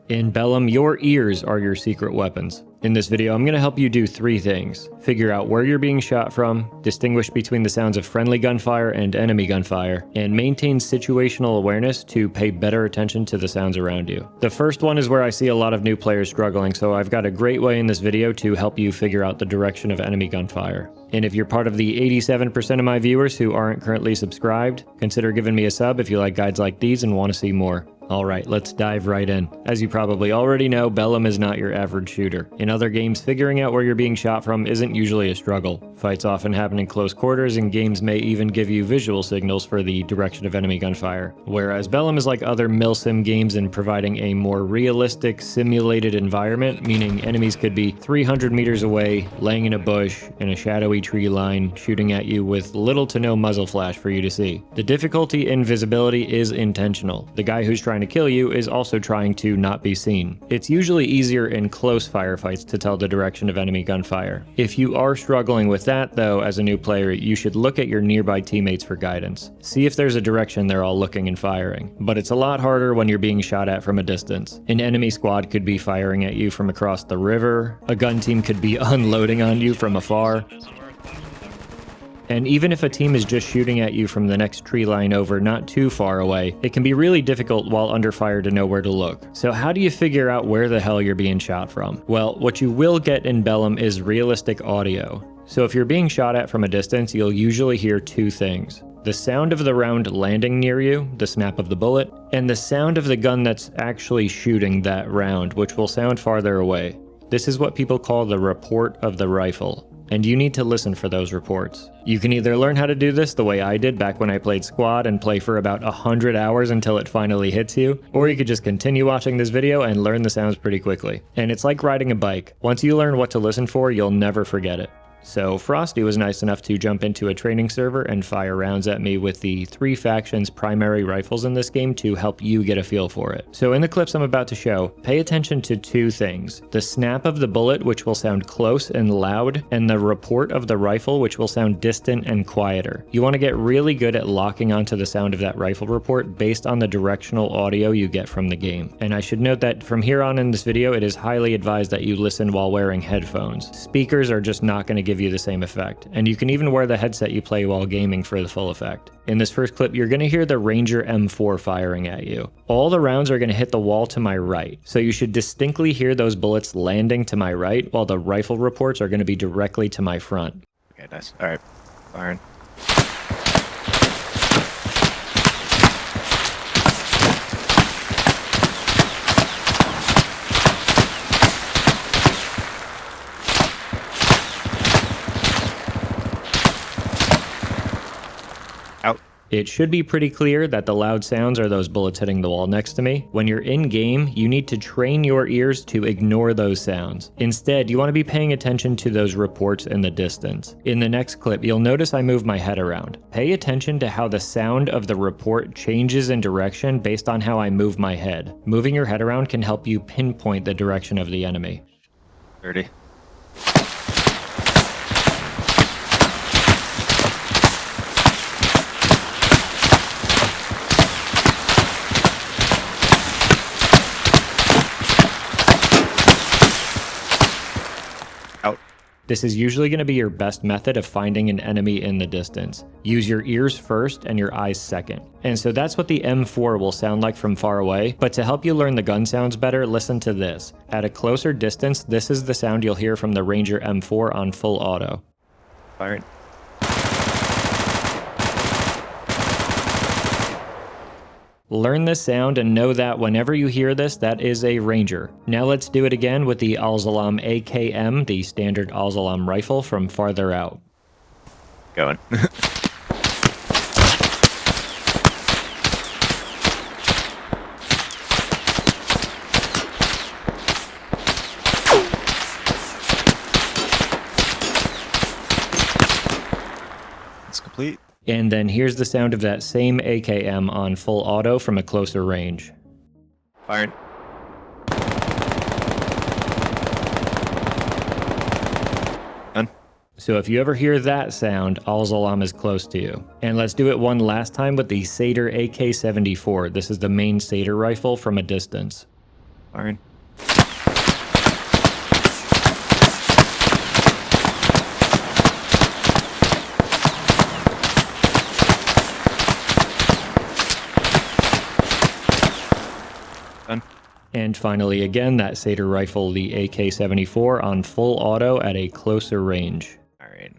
In Bellum, your ears are your secret weapons. In this video, I'm going to help you do 3 things. Figure out where you're being shot from, distinguish between the sounds of friendly gunfire and enemy gunfire, and maintain situational awareness to pay better attention to the sounds around you. The first one is where I see a lot of new players struggling, so I've got a great way in this video to help you figure out the direction of enemy gunfire. And if you're part of the 87% of my viewers who aren't currently subscribed, consider giving me a sub if you like guides like these and want to see more. Alright, let's dive right in. As you probably already know, Bellum is not your average shooter. In other games, figuring out where you're being shot from isn't usually a struggle. Fights often happen in close quarters, and games may even give you visual signals for the direction of enemy gunfire. Whereas Bellum is like other milsim games in providing a more realistic, simulated environment, meaning enemies could be 300 meters away, laying in a bush, in a shadowy tree line, shooting at you with little to no muzzle flash for you to see. The difficulty in visibility is intentional. The guy who's trying to kill you is also trying to not be seen. It's usually easier in close firefights to tell the direction of enemy gunfire. If you are struggling with that though, as a new player, you should look at your nearby teammates for guidance. See if there's a direction they're all looking and firing. But it's a lot harder when you're being shot at from a distance. An enemy squad could be firing at you from across the river, a gun team could be unloading on you from afar. And even if a team is just shooting at you from the next tree line over not too far away, it can be really difficult while under fire to know where to look. So how do you figure out where the hell you're being shot from? Well, what you will get in Bellum is realistic audio. So if you're being shot at from a distance, you'll usually hear 2 things. The sound of the round landing near you, the snap of the bullet, and the sound of the gun that's actually shooting that round, which will sound farther away. This is what people call the report of the rifle. And you need to listen for those reports. You can either learn how to do this the way I did back when I played squad and play for about 100 hours until it finally hits you, or you could just continue watching this video and learn the sounds pretty quickly. And it's like riding a bike. Once you learn what to listen for, you'll never forget it. So Frosty was nice enough to jump into a training server and fire rounds at me with the 3 factions' primary rifles in this game to help you get a feel for it. So in the clips I'm about to show, pay attention to 2 things. The snap of the bullet, which will sound close and loud, and the report of the rifle, which will sound distant and quieter. You want to get really good at locking onto the sound of that rifle report based on the directional audio you get from the game. And I should note that from here on in this video, it is highly advised that you listen while wearing headphones. Speakers are just not going to give you the same effect, and you can even wear the headset you play while gaming for the full effect. In this first clip, you're going to hear the Ranger M4 firing at you. All the rounds are going to hit the wall to my right, so you should distinctly hear those bullets landing to my right, while the rifle reports are going to be directly to my front. Okay, nice. Alright, firing. It should be pretty clear that the loud sounds are those bullets hitting the wall next to me. When you're in game, you need to train your ears to ignore those sounds. Instead, you want to be paying attention to those reports in the distance. In the next clip, you'll notice I move my head around. Pay attention to how the sound of the report changes in direction based on how I move my head. Moving your head around can help you pinpoint the direction of the enemy. 30. This is usually going to be your best method of finding an enemy in the distance. Use your ears first and your eyes second. And so that's what the M4 will sound like from far away, but to help you learn the gun sounds better, listen to this. At a closer distance, this is the sound you'll hear from the Ranger M4 on full auto. Firing. Learn this sound and know that whenever you hear this, that is a Ranger. Now let's do it again with the al-Zalaam AKM, the standard al-Zalaam rifle from farther out. Going. It's complete. And then here's the sound of that same AKM on full auto from a closer range. Firing. Done. So if you ever hear that sound, al-Zalaam is close to you. And let's do it one last time with the SATYR AK-74. This is the main SATYR rifle from a distance. Firing. Done. And finally, again, that SATYR rifle, the AK-74, on full auto at a closer range. All right.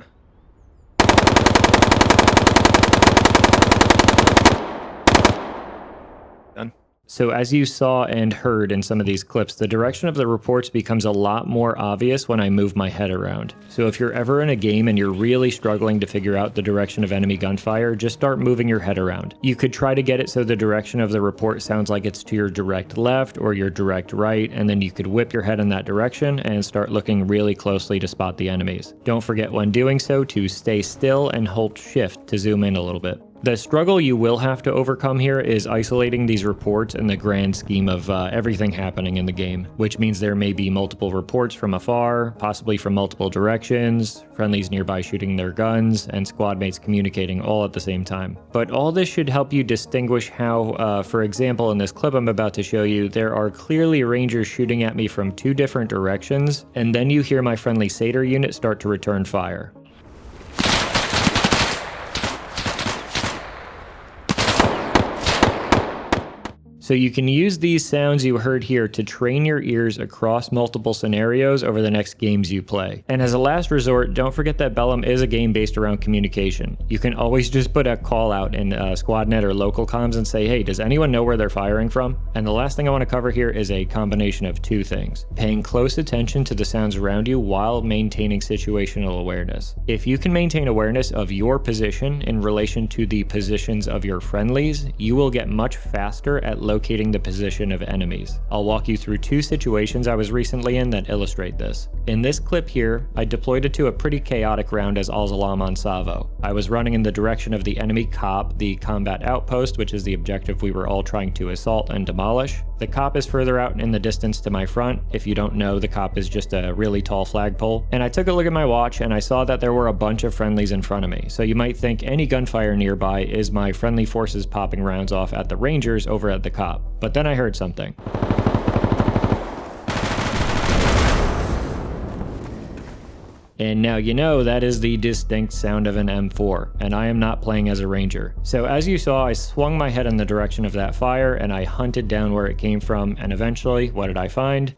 Done. So as you saw and heard in some of these clips, the direction of the reports becomes a lot more obvious when I move my head around. So if you're ever in a game and you're really struggling to figure out the direction of enemy gunfire, just start moving your head around. You could try to get it so the direction of the report sounds like it's to your direct left or your direct right, and then you could whip your head in that direction and start looking really closely to spot the enemies. Don't forget when doing so to stay still and hold shift to zoom in a little bit. The struggle you will have to overcome here is isolating these reports in the grand scheme of everything happening in the game, which means there may be multiple reports from afar, possibly from multiple directions, friendlies nearby shooting their guns, and squad mates communicating all at the same time. But all this should help you distinguish how, for example, in this clip I'm about to show you, there are clearly rangers shooting at me from two different directions, and then you hear my friendly SATYR unit start to return fire. So you can use these sounds you heard here to train your ears across multiple scenarios over the next games you play. And as a last resort, don't forget that Bellum is a game based around communication. You can always just put a call out in SquadNet or local comms and say, hey, does anyone know where they're firing from? And the last thing I want to cover here is a combination of two things. Paying close attention to the sounds around you while maintaining situational awareness. If you can maintain awareness of your position in relation to the positions of your friendlies, you will get much faster at locating the position of enemies. I'll walk you through two situations I was recently in that illustrate this. In this clip here, I deployed it to a pretty chaotic round as al-Zalaam on Savo. I was running in the direction of the enemy COP, the combat outpost, which is the objective we were all trying to assault and demolish. The COP is further out in the distance to my front. If you don't know, the COP is just a really tall flagpole. And I took a look at my watch and I saw that there were a bunch of friendlies in front of me. So you might think any gunfire nearby is my friendly forces popping rounds off at the Rangers over at the COP. But then I heard something. And now you know that is the distinct sound of an M4, and I am not playing as a ranger. So as you saw, I swung my head in the direction of that fire and I hunted down where it came from, and eventually, what did I find?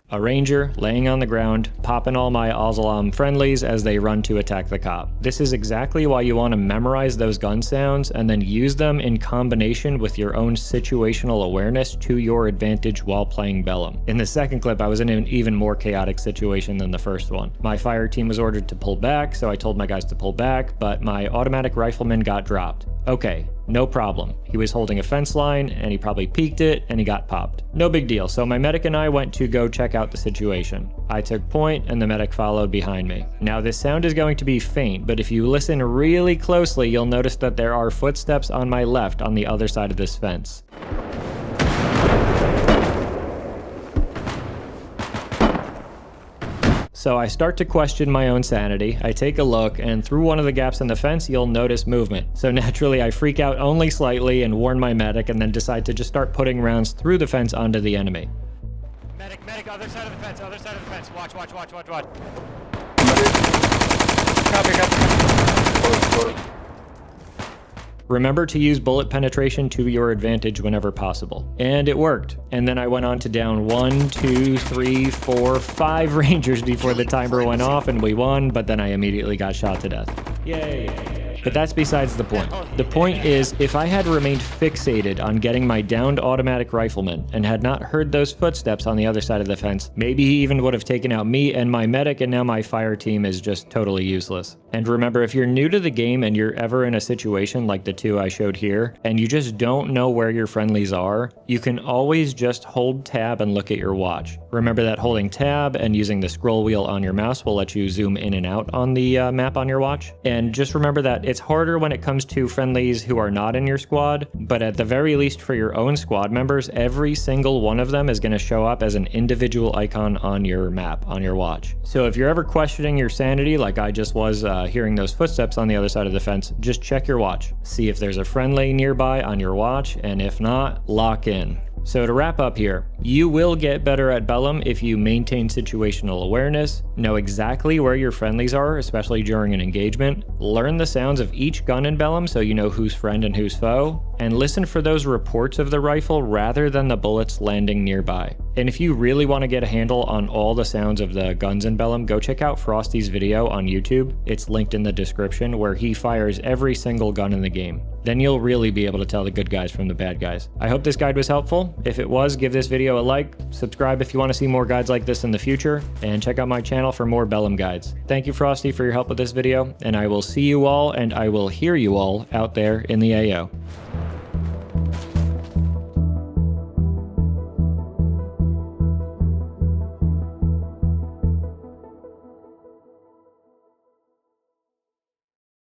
A ranger laying on the ground, popping all my al-Zalaam friendlies as they run to attack the COP. This is exactly why you want to memorize those gun sounds and then use them in combination with your own situational awareness to your advantage while playing Bellum. In the second clip, I was in an even more chaotic situation than the first one. My fire team was ordered to pull back, so I told my guys to pull back, but my automatic rifleman got dropped. Okay, no problem. He was holding a fence line and he probably peeked it and he got popped. No big deal. So my medic and I went to go check out the situation. I took point and the medic followed behind me. Now this sound is going to be faint, but if you listen really closely, you'll notice that there are footsteps on my left on the other side of this fence. So I start to question my own sanity. I take a look, and through one of the gaps in the fence, you'll notice movement. So naturally, I freak out only slightly and warn my medic, and then decide to just start putting rounds through the fence onto the enemy. Medic, other side of the fence, other side of the fence. Watch. Copy. Remember to use bullet penetration to your advantage whenever possible. And it worked. And then I went on to down 1, 2, 3, 4, 5 Rangers before the timer went off and we won, but then I immediately got shot to death. Yay. But that's besides the point. The point is, if I had remained fixated on getting my downed automatic rifleman and had not heard those footsteps on the other side of the fence, maybe he even would have taken out me and my medic, and now my fire team is just totally useless. And remember, if you're new to the game and you're ever in a situation like the two I showed here, and you just don't know where your friendlies are, you can always just hold tab and look at your watch. Remember that holding tab and using the scroll wheel on your mouse will let you zoom in and out on the map on your watch. And just remember that It's harder when it comes to friendlies who are not in your squad, but at the very least for your own squad members, every single one of them is going to show up as an individual icon on your map, on your watch. So if you're ever questioning your sanity, like I just was hearing those footsteps on the other side of the fence, just check your watch. See if there's a friendly nearby on your watch, and if not, lock in. So to wrap up here, you will get better at Bellum if you maintain situational awareness, know exactly where your friendlies are, especially during an engagement, learn the sounds of each gun in Bellum so you know who's friend and who's foe, and listen for those reports of the rifle rather than the bullets landing nearby. And if you really want to get a handle on all the sounds of the guns in Bellum, go check out Frosty's video on YouTube. It's linked in the description, where he fires every single gun in the game. Then you'll really be able to tell the good guys from the bad guys. I hope this guide was helpful. If it was, give this video a like, subscribe if you want to see more guides like this in the future, and check out my channel for more Bellum guides. Thank you, Frosty, for your help with this video, and I will see you all and I will hear you all out there in the AO.